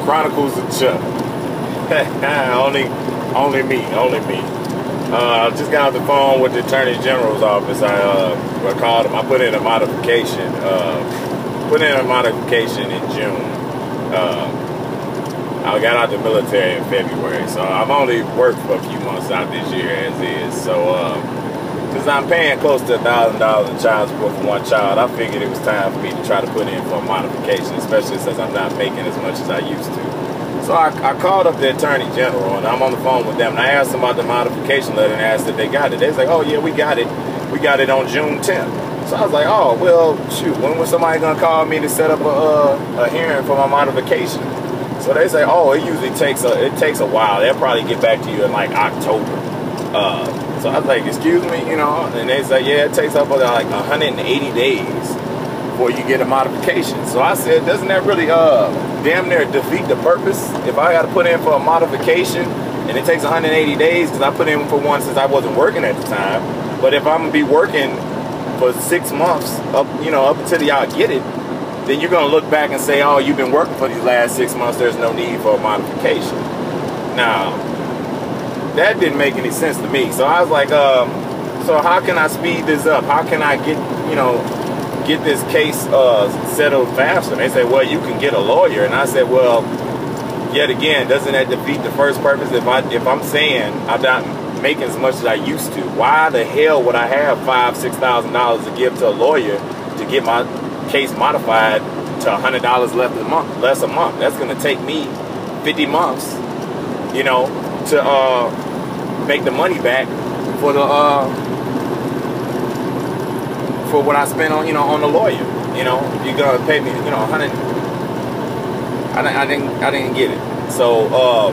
Chronicles of Chuck. only me. Just got off the phone with the Attorney General's office. I called him. I put in a modification. In June. I got out the military in February, so I've only worked for a few months out this year as is. So, since I'm paying close to $1,000 in child support for one child, I figured it was time for me to try to put in for a modification, especially since I'm not making as much as I used to. So I called up the Attorney General, and I'm on the phone with them, and I asked them about the modification letter and asked if they got it. They was like, oh yeah, we got it. We got it on June 10th. So I was like, oh, well, shoot, when was somebody gonna call me to set up a hearing for my modification? So they say, oh, it usually takes a while. They'll probably get back to you in like October. So I was like, excuse me, you know, and they say, yeah, it takes up like 180 days before you get a modification. So I said, doesn't that really damn near defeat the purpose? If I got to put in for a modification and it takes 180 days, because I put in for one since I wasn't working at the time, but if I'm gonna be working for 6 months up until y'all get it, then you're gonna look back and say, oh, you've been working for these last 6 months, there's no need for a modification. Now, that didn't make any sense to me. So I was like, so how can I speed this up? How can I get this case settled faster? And they say, well, you can get a lawyer. And I said, well, yet again, doesn't that defeat the first purpose? If I'm saying I'm not making as much as I used to, why the hell would I have $5,000-$6,000 to give to a lawyer to get my case modified to $100 less a month? That's going to take me 50 months, to make the money back for what I spent on on the lawyer. You're gonna pay me 100. I didn't get it. So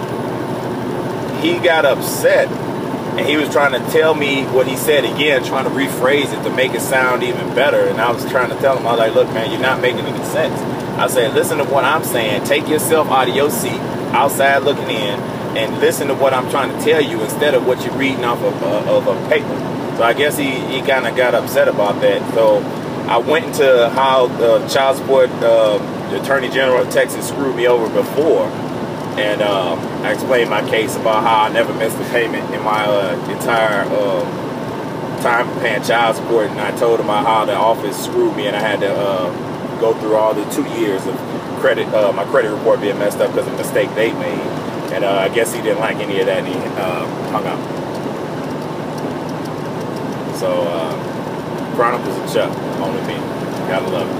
he got upset, and he was trying to tell me what he said again, trying to rephrase it to make it sound even better. And I was trying to tell him, I was like, look, man, you're not making any sense. I said, listen to what I'm saying. Take yourself out of your seat, outside looking in, and listen to what I'm trying to tell you instead of what you're reading off of a paper. So I guess he kind of got upset about that. So I went into how the child support, the Attorney General of Texas screwed me over before. And I explained my case about how I never missed a payment in my entire time paying child support. And I told him about how the office screwed me and I had to go through all the 2 years of my credit report being messed up because of a mistake they made. And I guess he didn't like any of that, and he hung up. So, Chronicles of Chuck, only me. Gotta love it.